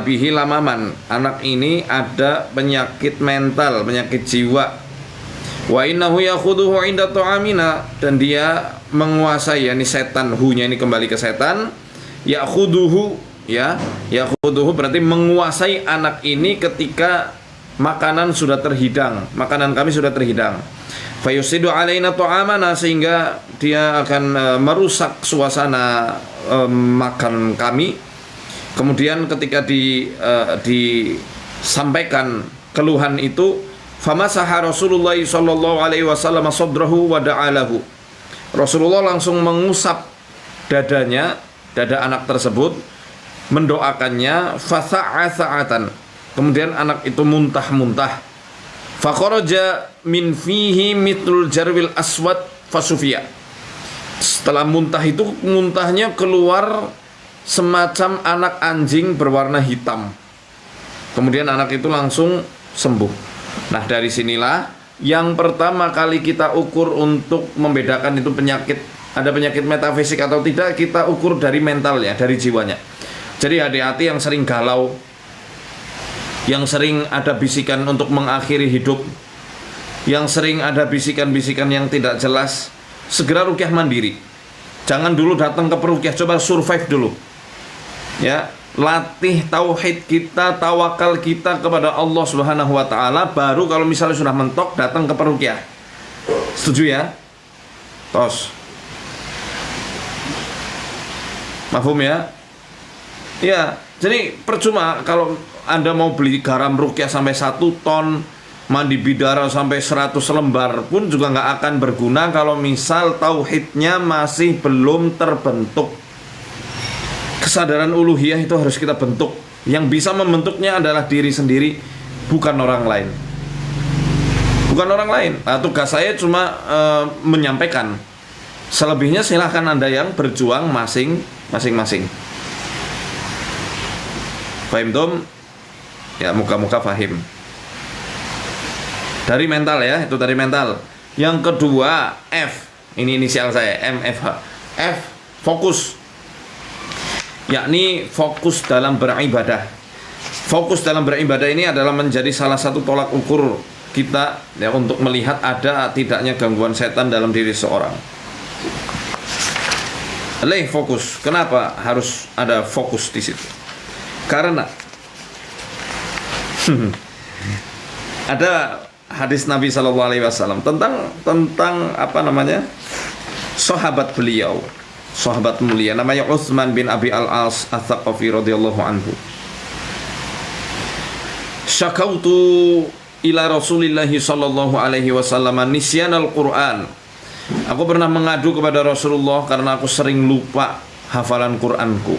bihi lamaman, anak ini ada penyakit mental, penyakit jiwa. Wa innahu yakhuduhu inda ta'amina, dan dia menguasai, yakni setan, hu-nya ini kembali ke setan. Yakhuduhu, ya, yakhuduhu berarti menguasai anak ini ketika makanan sudah terhidang, makanan kami sudah terhidang. Fayusidu alaina ta'amana, sehingga dia akan merusak suasana makan kami. Kemudian ketika disampaikan keluhan itu, famasaha Rasulullah sallallahu alaihi wasallam sadrahu wa da'alahu. Rasulullah langsung mengusap dadanya, dada anak tersebut, mendoakannya, fasa'a sa'atan. Kemudian anak itu muntah-muntah. Fakharaja min fihi mitlul jarwil aswad fasufia. Setelah muntah itu, muntahnya keluar semacam anak anjing berwarna hitam. Kemudian anak itu langsung sembuh. Nah, dari sinilah yang pertama kali kita ukur untuk membedakan itu penyakit, ada penyakit metafisik atau tidak, kita ukur dari mentalnya, dari jiwanya. Jadi hati-hati yang sering galau, yang sering ada bisikan untuk mengakhiri hidup, yang sering ada bisikan-bisikan yang tidak jelas, segera rukyah mandiri. Jangan dulu datang ke perukyah, coba survive dulu. Ya, latih tauhid kita, tawakal kita kepada Allah Subhanahu wa taala, baru kalau misalnya sudah mentok datang ke perukyah. Setuju ya? Tos. Mafhum ya? Ya, jadi percuma kalau Anda mau beli garam rukyah sampai 1 ton, mandi bidara sampai 100 lembar pun juga nggak akan berguna kalau misal tauhidnya masih belum terbentuk. Kesadaran uluhiyah itu harus kita bentuk. Yang bisa membentuknya adalah diri sendiri, bukan orang lain. Bukan orang lain. Nah, tugas saya cuma menyampaikan. Selebihnya silahkan Anda yang berjuang masing-masing. Fahim dom? Ya, muka-muka fahim. Dari mental ya, itu dari mental. Yang kedua, F. Ini inisial saya, MFH. F, fokus. Yakni fokus dalam beribadah. Fokus dalam beribadah ini adalah menjadi salah satu tolak ukur kita ya, untuk melihat ada tidaknya gangguan setan dalam diri seorang. Fokus. Kenapa harus ada fokus di situ? Karena ada hadis Nabi Shallallahu Alaihi Wasallam tentang apa namanya, sahabat beliau, sahabat mulia namanya Utsman bin Abi Al-As Ats-Tsaqafi radhiyallahu anhu. Syakautu ila Rasulillah sallallahu alaihi wasallam nisyanal Quran. Aku pernah mengadu kepada Rasulullah karena aku sering lupa hafalan Quranku.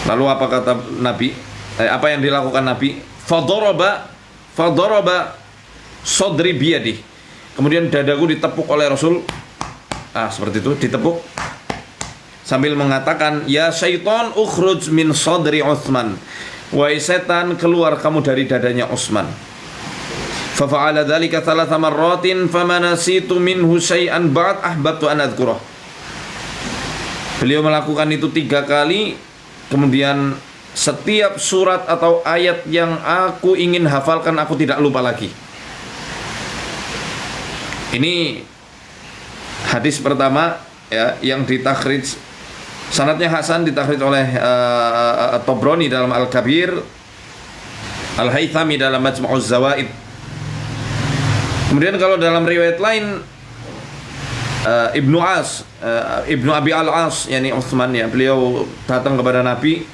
Lalu apa kata Nabi? Apa yang dilakukan Nabi? Fadaraba sodri biyadi. Kemudian dadaku ditepuk oleh Rasul. Seperti itu, ditepuk sambil mengatakan, ya syaitan ukhruj min sodri Utsman. Wahai setan, keluar kamu dari dadanya Utsman. Fafa'ala dzalika thalatha marratin famanasitu minhu syai'an ba'd ahbabtu an adzkurah. Beliau melakukan itu 3 kali. Kemudian setiap surat atau ayat yang aku ingin hafalkan, aku tidak lupa lagi. Ini hadis pertama ya, yang ditakhrij, sanadnya hasan, ditakhrij oleh Tabrani dalam Al-Kabir, Al-Haythami dalam Majma'uz Zawaid. Kemudian kalau dalam riwayat lain, Ibnu Abi Al-As, yakni Utsman ya, beliau datang kepada Nabi.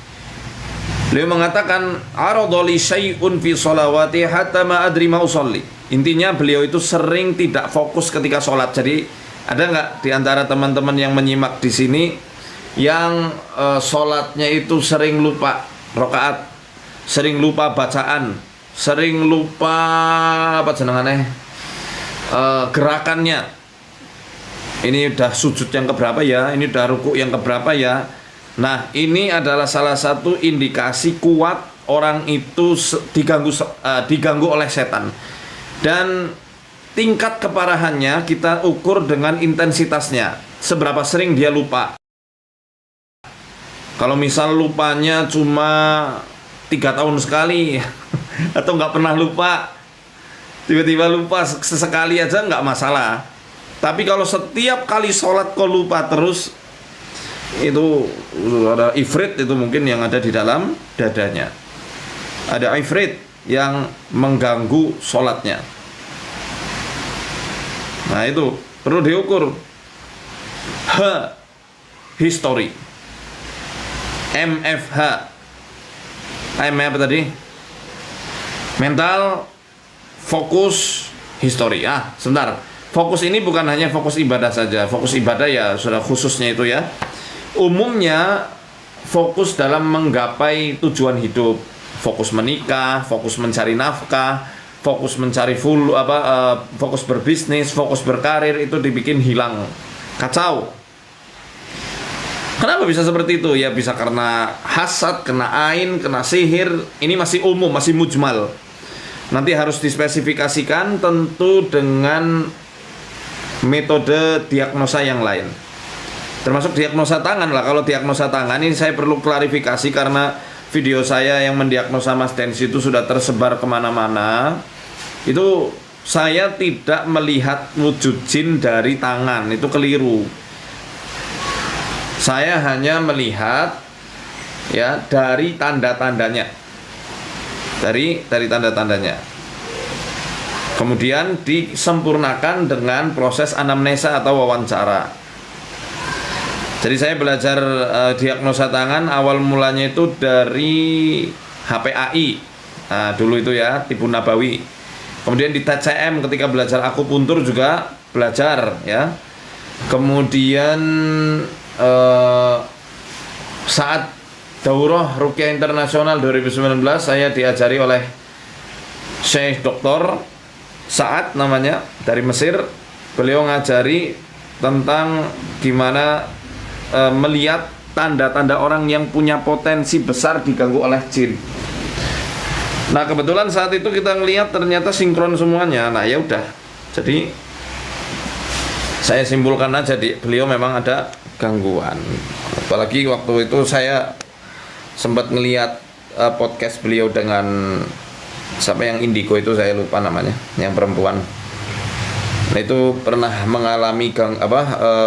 Beliau mengatakan, aradali syai'un fi sholawati hatta ma adri ma usolli. Intinya beliau itu sering tidak fokus ketika sholat. Jadi ada nggak di antara teman-teman yang menyimak di sini yang sholatnya itu sering lupa rakaat, sering lupa bacaan, sering lupa apa jenengannya, gerakannya. Ini udah sujud yang keberapa ya? Ini udah ruku yang keberapa ya? Nah, ini adalah salah satu indikasi kuat orang itu diganggu oleh setan. Dan tingkat keparahannya kita ukur dengan intensitasnya. Seberapa sering dia lupa. Kalau misal lupanya cuma 3 tahun sekali atau nggak pernah lupa, tiba-tiba lupa sesekali aja nggak masalah. Tapi kalau setiap kali sholat kok lupa terus, itu ada ifrit, itu mungkin yang ada di dalam dadanya. Ada ifrit yang mengganggu sholatnya. Nah itu perlu diukur. History. MFH. apa tadi? Mental fokus history. Sebentar. Fokus ini bukan hanya fokus ibadah saja. Fokus ibadah ya sudah khususnya itu ya. Umumnya fokus dalam menggapai tujuan hidup. Fokus menikah, fokus mencari nafkah, fokus mencari fokus berbisnis, fokus berkarir, itu dibikin hilang. Kacau. Kenapa bisa seperti itu? Ya bisa karena hasad, kena ain, kena sihir. Ini masih umum, masih mujmal. Nanti harus dispesifikasikan tentu dengan metode diagnosa yang lain. Termasuk diagnosa tangan lah. Kalau diagnosa tangan ini saya perlu klarifikasi karena video saya yang mendiagnosa Mas Densi itu sudah tersebar kemana-mana. Itu saya tidak melihat wujud jin dari tangan, itu keliru. Saya hanya melihat ya dari tanda-tandanya. Dari tanda-tandanya. Kemudian disempurnakan dengan proses anamnesa atau wawancara. Jadi saya belajar diagnosa tangan awal mulanya itu dari HPAI. Nah, dulu itu ya, tipu nabawi. Kemudian di TCM ketika belajar akupuntur juga belajar ya. Kemudian saat Daurah Ruqyah Internasional 2019 saya diajari oleh Syekh Dr. Sa'ad namanya dari Mesir. Beliau ngajari tentang gimana melihat tanda-tanda orang yang punya potensi besar diganggu oleh jin. Nah kebetulan saat itu kita ngelihat ternyata sinkron semuanya. Nah ya udah, jadi saya simpulkan aja beliau memang ada gangguan. Apalagi waktu itu saya sempat ngelihat podcast beliau dengan siapa yang indigo itu, saya lupa namanya, yang perempuan. Nah itu pernah mengalami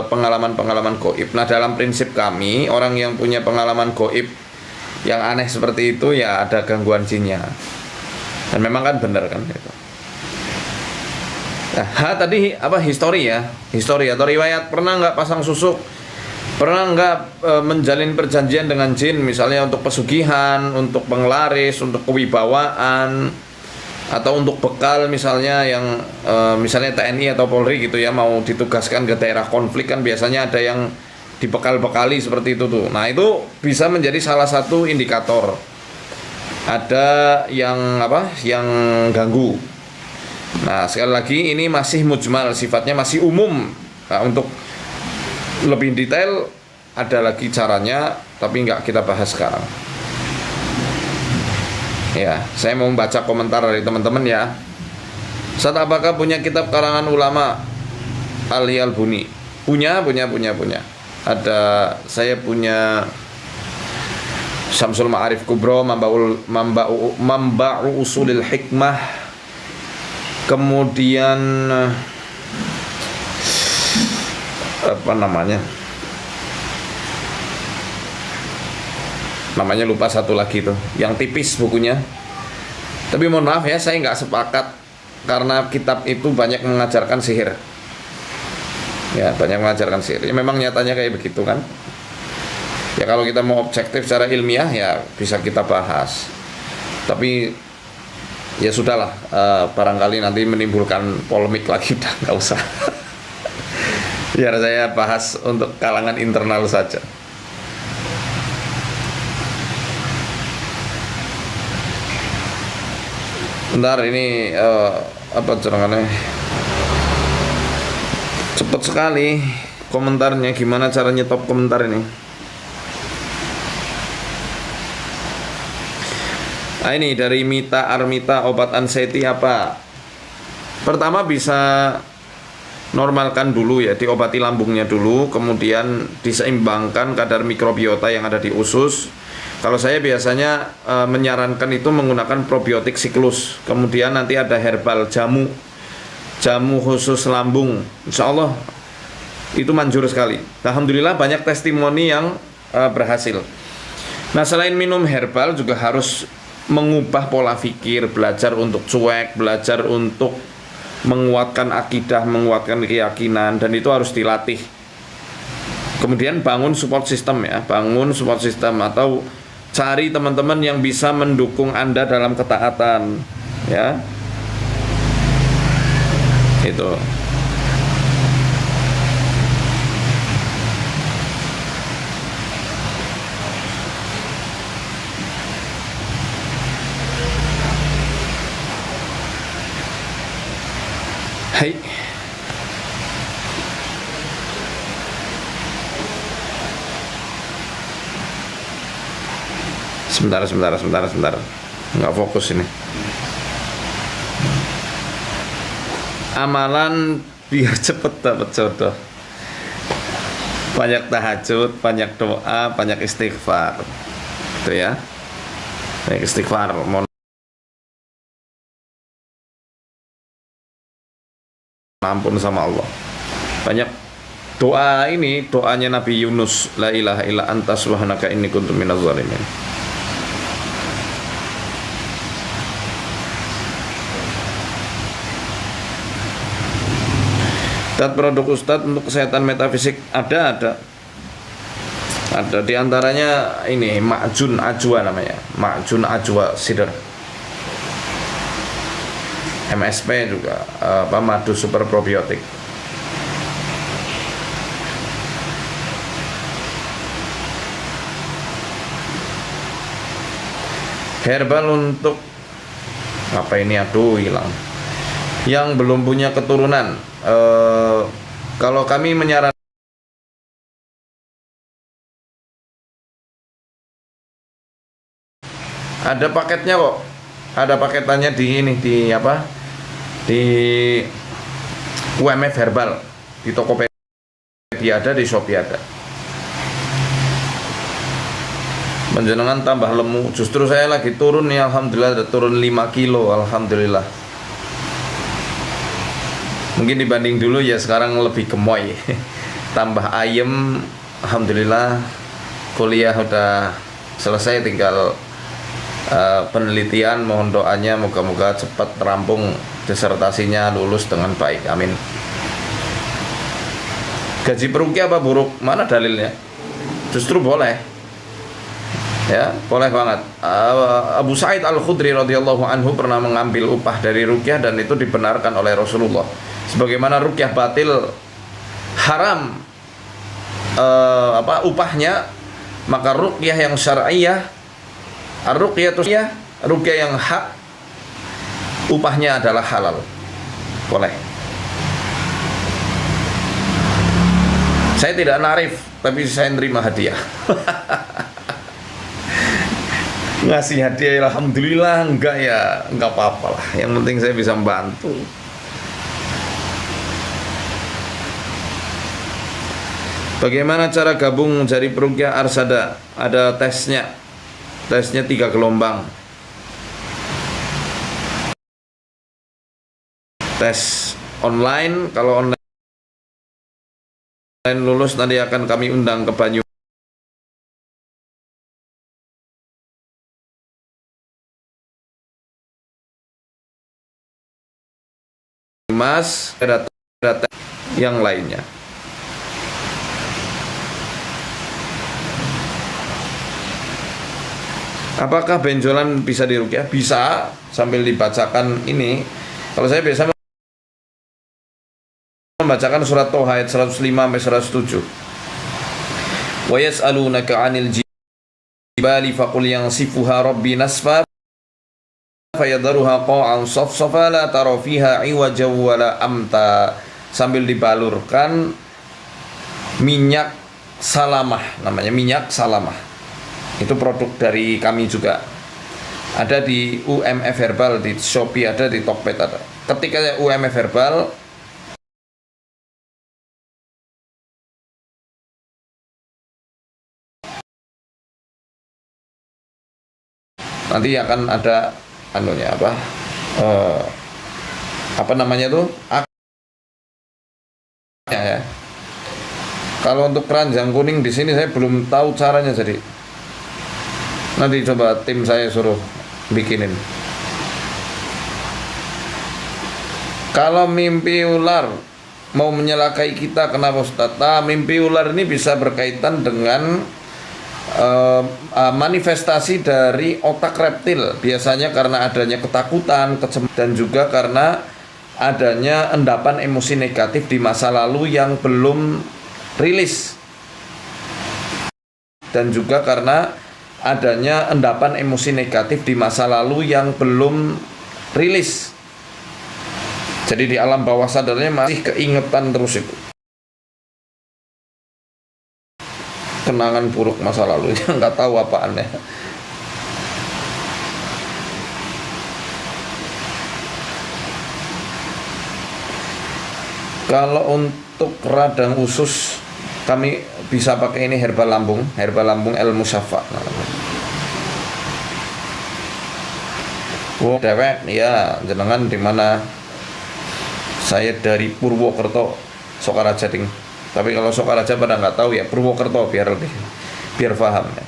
pengalaman-pengalaman gaib. Nah dalam prinsip kami, orang yang punya pengalaman gaib yang aneh seperti itu ya ada gangguan jinnya. Dan memang kan benar kan itu. Nah, tadi histori ya, histori atau riwayat. Pernah nggak pasang susuk? Pernah nggak menjalin perjanjian dengan jin, misalnya untuk pesugihan, untuk penglaris, untuk kewibawaan, atau untuk bekal misalnya yang misalnya TNI atau Polri gitu ya, mau ditugaskan ke daerah konflik kan biasanya ada yang dibekal-bekali seperti itu tuh. Nah itu bisa menjadi salah satu indikator ada yang yang ganggu. Nah sekali lagi ini masih mujmal, sifatnya masih umum. Nah, untuk lebih detail ada lagi caranya, tapi nggak kita bahas sekarang. Ya, saya mau membaca komentar dari teman-teman ya. Ustaz, apakah punya kitab karangan ulama Ali Al-Buni? Punya. Ada, saya punya Syamsul Ma'arif Kubro, Mamba'u Usulil Hikmah. Kemudian namanya lupa satu lagi tuh, yang tipis bukunya. Tapi mohon maaf ya, saya nggak sepakat karena kitab itu banyak mengajarkan sihir. Ya, banyak mengajarkan sihir. Ya memang nyatanya kayak begitu kan. Ya kalau kita mau objektif secara ilmiah ya bisa kita bahas. Tapi ya sudahlah, barangkali nanti menimbulkan polemik lagi, udah nggak usah. Biar saya bahas untuk kalangan internal saja. Bentar, ini cerangannya cepet sekali komentarnya. Gimana cara nyetop komentar ini? Nah ini dari Mita Armita, obat anxiety apa? Pertama bisa normalkan dulu ya, diobati lambungnya dulu, kemudian diseimbangkan kadar mikrobiota yang ada di usus. Kalau saya biasanya menyarankan itu menggunakan probiotik siklus, kemudian nanti ada herbal jamu khusus lambung. Insya Allah itu manjur sekali. Alhamdulillah banyak testimoni yang berhasil. Nah, selain minum herbal juga harus mengubah pola pikir, belajar untuk cuek, belajar untuk menguatkan akidah, menguatkan keyakinan, dan itu harus dilatih. Kemudian bangun support system ya, bangun support system atau cari teman-teman yang bisa mendukung Anda dalam ketaatan ya. Itu. Hai. Sebentar. Nggak fokus ini. Amalan biar cepet dapat jodoh. Banyak tahajud, banyak doa, banyak istighfar. Itu ya. Banyak istighfar. Mohon ampun sama Allah. Banyak doa ini, doanya Nabi Yunus, la ilaha illa anta subhanaka inni kuntu minadz zalimin. Ustadz, produk Ustadz untuk kesehatan metafisik ada di antaranya ini Ma'jun Ajwa namanya, Ma'jun Ajwa Sider, MSP juga madu super probiotik. Herbal untuk apa ini, aduh hilang, yang belum punya keturunan. Kalau kami menyarankan ada paketnya kok, ada paketannya di ini, di apa, di UMF Herbal, di Tokopedia ada, di Shopee ada. Menjenengan tambah lemu, justru saya lagi turun nih, alhamdulillah, ada turun 5 kilo, alhamdulillah. Mungkin dibanding dulu ya sekarang lebih gemoy, tambah ayem, alhamdulillah. Kuliah udah selesai, tinggal penelitian, mohon doanya moga-moga cepat rampung disertasinya, lulus dengan baik, amin. Gaji perukia apa buruk? Mana dalilnya? Justru boleh ya, boleh banget. Abu Sa'id Al-Khudri radhiyallahu anhu pernah mengambil upah dari rukyah dan itu dibenarkan oleh Rasulullah. Sebagaimana rukyah batil haram upahnya, maka rukyah yang syar'iyah, rukyah yang hak, upahnya adalah halal, boleh. Saya tidak narif, tapi saya nerima hadiah. Ngasih hadiah alhamdulillah, enggak ya enggak apa-apa lah, yang penting saya bisa membantu. Bagaimana cara gabung jadi peruqyah Arsada? Ada tesnya 3 gelombang. Tes online, kalau online lulus nanti akan kami undang ke Banyumas, data yang lainnya. Apakah benjolan bisa diruqyah? Bisa, sambil dibacakan ini. Kalau saya biasa membacakan surat Toha ayat 105 sampai 107. Wa yas'alunaka 'anil jibali faqul yansifuha rabbi nasfa fayadharuha qa'an safsafa la tara fiha 'iwajan wala amta. Sambil dibalurkan minyak salamah, namanya minyak salamah. Itu produk dari kami juga. Ada di UMF Herbal, di Shopee ada, di Tokped ada. Ketika UMF Herbal Nanti akan ada anunya apa namanya tuh ya. Kalau untuk keranjang kuning di sini saya belum tahu caranya, jadi nanti coba tim saya suruh bikinin. Kalau mimpi ular mau menyelakai kita, kenapa Ustaz? Mimpi ular ini bisa berkaitan dengan manifestasi dari otak reptil, biasanya karena adanya ketakutan, dan juga karena adanya endapan emosi negatif di masa lalu yang belum rilis, dan juga karena adanya endapan emosi negatif di masa lalu yang belum rilis. Jadi di alam bawah sadarnya masih keingetan terus itu, kenangan buruk masa lalu yang nggak tahu apaan ya. Kalau untuk radang usus kami bisa pakai ini herbal lambung El Musyafa. Oh, dewek ya, jenengan di mana? Saya dari Purwokerto, Sokaraja ding. Tapi kalau Sokaraja pada nggak tahu ya Purwokerto, biar paham ya.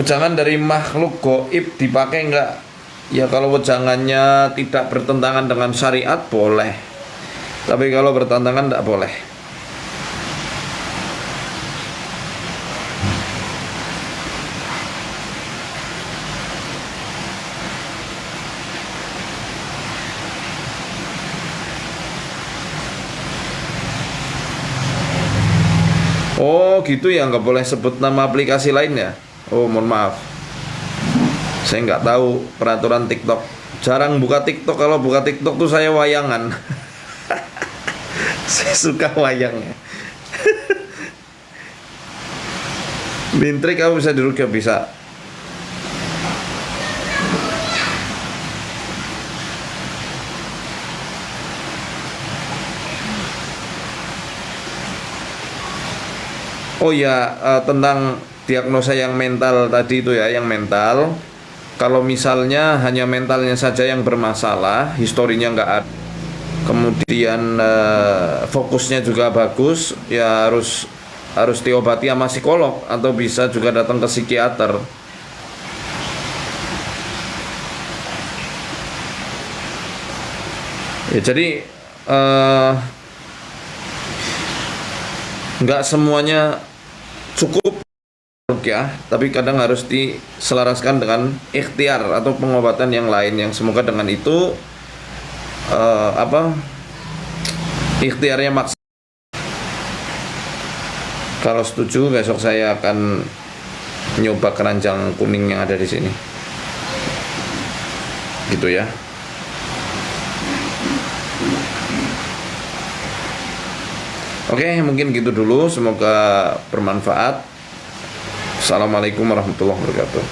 Wejangan dari makhluk gaib dipakai nggak? Ya kalau wejangannya tidak bertentangan dengan syariat boleh. Tapi kalau bertentangan nggak boleh. Oh gitu ya, nggak boleh sebut nama aplikasi lain ya. Oh mohon maaf, saya nggak tahu peraturan TikTok. Jarang buka TikTok. Kalau buka TikTok tuh saya wayangan. Saya suka wayangnya. Bintrik kamu bisa dirukyah, bisa. Oh ya, tentang diagnosa yang mental tadi itu ya, yang mental. Kalau misalnya hanya mentalnya saja yang bermasalah, historinya nggak ada, kemudian fokusnya juga bagus, ya harus diobati sama psikolog atau bisa juga datang ke psikiater. Ya jadi nggak semuanya cukup ya, tapi kadang harus diselaraskan dengan ikhtiar atau pengobatan yang lain, yang semoga dengan itu ikhtiarnya maksimal. Kalau setuju besok saya akan nyoba keranjang kuning yang ada di sini, gitu ya. Oke, mungkin gitu dulu, semoga bermanfaat. Assalamualaikum warahmatullahi wabarakatuh.